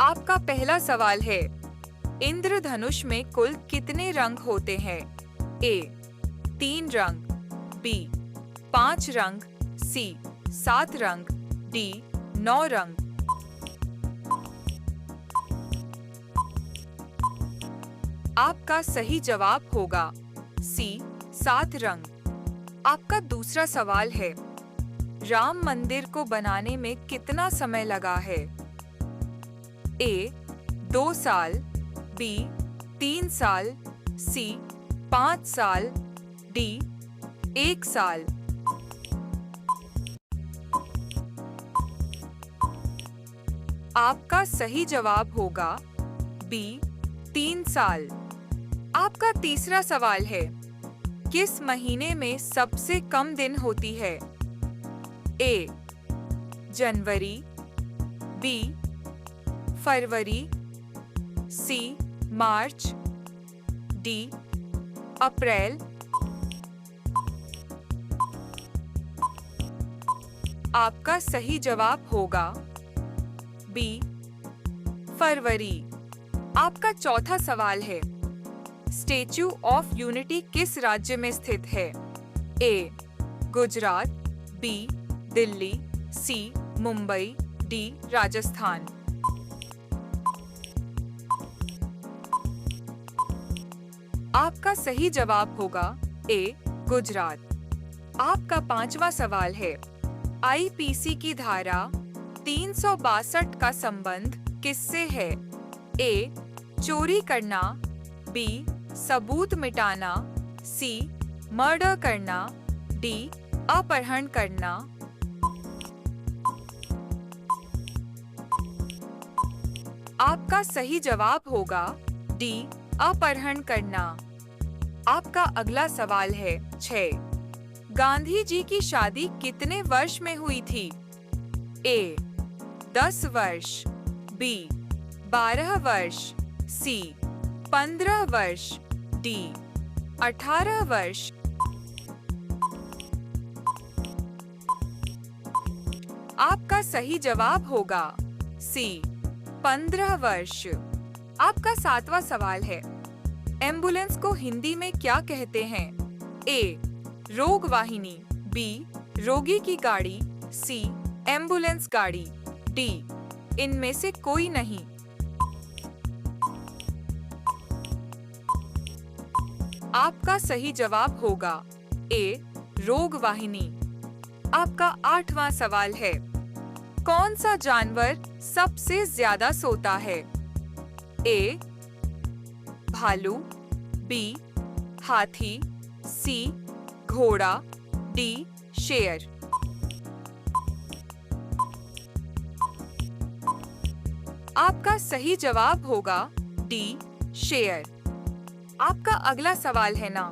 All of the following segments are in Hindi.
आपका पहला सवाल है, इंद्रधनुष में कुल कितने रंग होते हैं? ए 3 रंग, बी 5 रंग, सी 7 रंग, डी 9 रंग। आपका सही जवाब होगा सी 7 रंग। आपका दूसरा सवाल है, राम मंदिर को बनाने में कितना समय लगा है? ए 2 साल, बी 3 साल, सी 5 साल, डी 1 साल। आपका सही जवाब होगा बी 3 साल। आपका तीसरा सवाल है, किस महीने में सबसे कम दिन होती है? ए जनवरी, बी फरवरी, सी मार्च, डी अप्रैल। आपका सही जवाब होगा बी फरवरी। आपका चौथा सवाल है, स्टैच्यू ऑफ यूनिटी किस राज्य में स्थित है? ए गुजरात, बी दिल्ली, सी मुंबई, डी राजस्थान। आपका सही जवाब होगा ए गुजरात। आपका पांचवा सवाल है, आईपीसी की धारा 362 का संबंध किससे है? ए चोरी करना, बी सबूत मिटाना, सी मर्डर करना, डी अपहरण करना। आपका सही जवाब होगा डी अपहरण करना। आपका अगला सवाल है 6, गांधी जी की शादी कितने वर्ष में हुई थी? ए 10 वर्ष, बी 12 वर्ष, सी 15 वर्ष, डी 18 वर्ष। आपका सही जवाब होगा सी 15 वर्ष। आपका 7वां सवाल है, एम्बुलेंस को हिंदी में क्या कहते हैं? ए रोग वाहिनी, बी रोगी की गाड़ी, सी एम्बुलेंस गाड़ी, डी इनमें से कोई नहीं। आपका सही जवाब होगा ए रोग वाहिनी। आपका 8वां सवाल है, कौन सा जानवर सबसे ज्यादा सोता है? ए भालू, बी हाथी, सी घोड़ा, डी शेर। आपका सही जवाब होगा डी शेर। आपका अगला सवाल है ना,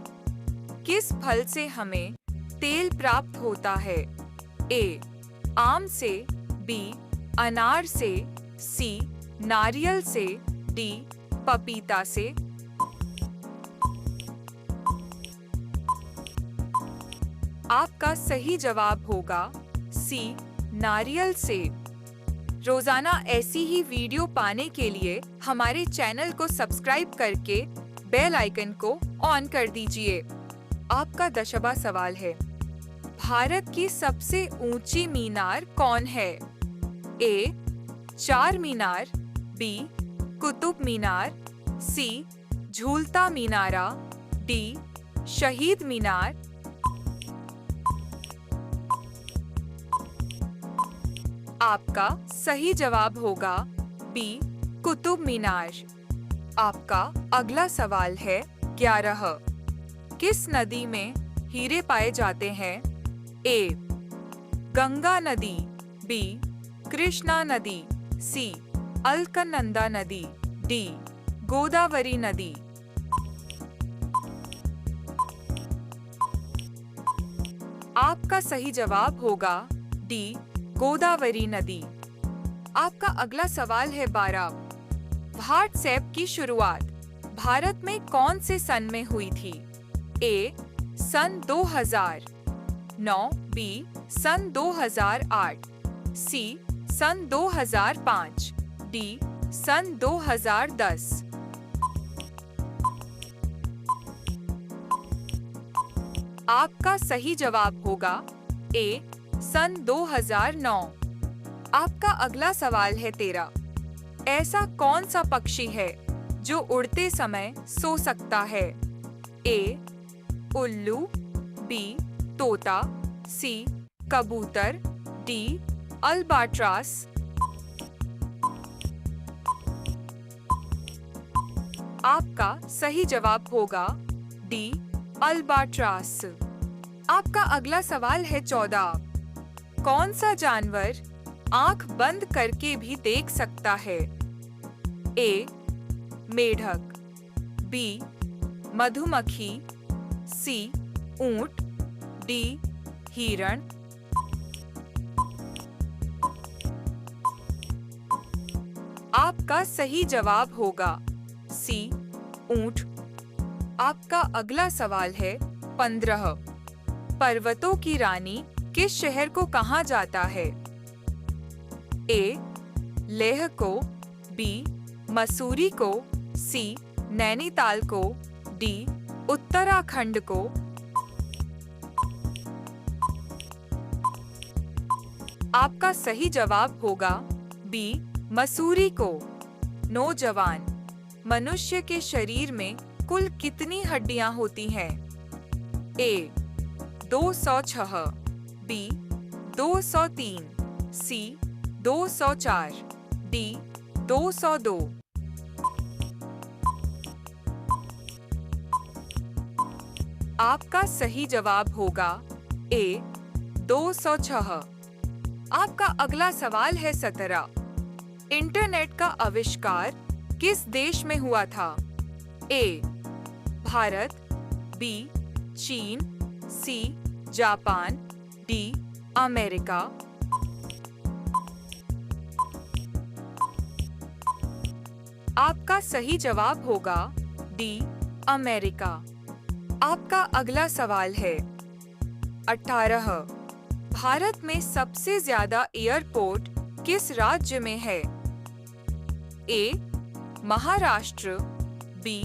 किस फल से हमें तेल प्राप्त होता है? ए आम से, बी अनार से, सी नारियल से, डी पपीता से। आपका सही जवाब होगा सी नारियल से। रोजाना ऐसी ही वीडियो पाने के लिए हमारे चैनल को सब्सक्राइब करके बेल आइकन को ऑन कर दीजिए। आपका 10वां सवाल है, भारत की सबसे ऊंची मीनार कौन है? ए चार मीनार, बी कुतुब मीनार, सी झूलता मीनारा, डी शहीद मीनार। आपका सही जवाब होगा बी कुतुब मीनार। आपका अगला सवाल है 11, किस नदी में हीरे पाए जाते हैं? ए गंगा नदी, बी कृष्णा नदी, सी अलकनंदा नदी, डी गोदावरी नदी। आपका सही जवाब होगा डी गोदावरी नदी। आपका अगला सवाल है 12, व्हाट्सएप की शुरुआत भारत में कौन से सन में हुई थी? ए सन 2009, बी सन 2008, सी सन 2005, डी सन 2010। आपका सही जवाब होगा ए, सन 2009। आपका अगला सवाल है 13। ऐसा कौन सा पक्षी है जो उड़ते समय सो सकता है? ए, उल्लू, बी, तोता, सी, कबूतर, डी, अल्बाट्रास। आपका सही जवाब होगा डी, अल्बाट्रास। आपका अगला सवाल है 14। कौन सा जानवर आंख बंद करके भी देख सकता है? ए, मेढक, बी, मधुमक्खी, सी, ऊंट, डी, हिरण। आपका सही जवाब होगा सी, ऊंट। आपका अगला सवाल है 15। पर्वतों की रानी किस शहर को कहा जाता है? ए, लेह को, बी, मसूरी को, सी, नैनीताल को, डी, उत्तराखंड को। आपका सही जवाब होगा बी, मसूरी को। नौजवान, मनुष्य के शरीर में कुल कितनी हड्डियां होती हैं? ए, 206, बी, 203, सी, 204, डी, 202। आपका सही जवाब होगा ए, 206। आपका अगला सवाल है 17। इंटरनेट का आविष्कार किस देश में हुआ था? ए, भारत, बी, चीन, सी, जापान, डी, अमेरिका। आपका सही जवाब होगा डी, अमेरिका। आपका अगला सवाल है 18। भारत में सबसे ज्यादा एयरपोर्ट किस राज्य में है? ए, महाराष्ट्र, बी,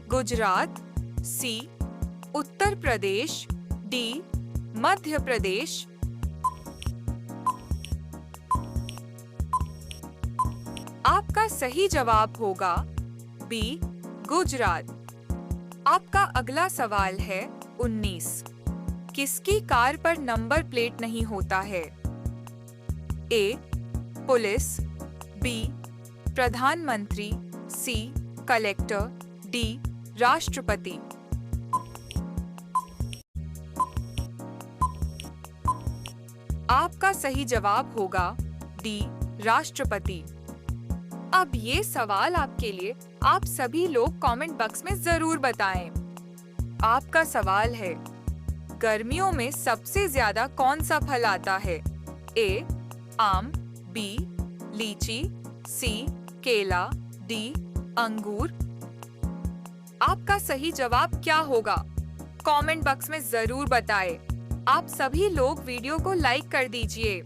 गुजरात, सी, उत्तर प्रदेश, डी, मध्य प्रदेश। आपका सही जवाब होगा बी, गुजरात। आपका अगला सवाल है 19। किसकी कार पर नंबर प्लेट नहीं होता है? ए, पुलिस, बी, प्रधानमंत्री, सी, कलेक्टर, डी, राष्ट्रपति। आपका सही जवाब होगा डी, राष्ट्रपति। अब ये सवाल आपके लिए आप सभी लोग कमेंट बॉक्स में जरूर बताएं। आपका सवाल है, गर्मियों में सबसे ज्यादा कौन सा फल आता है? ए, आम, बी, लीची, सी, केला, डी, अंगूर। आपका सही जवाब क्या होगा? कमेंट बॉक्स में जरूर बताएं। आप सभी लोग वीडियो को लाइक कर दीजिए।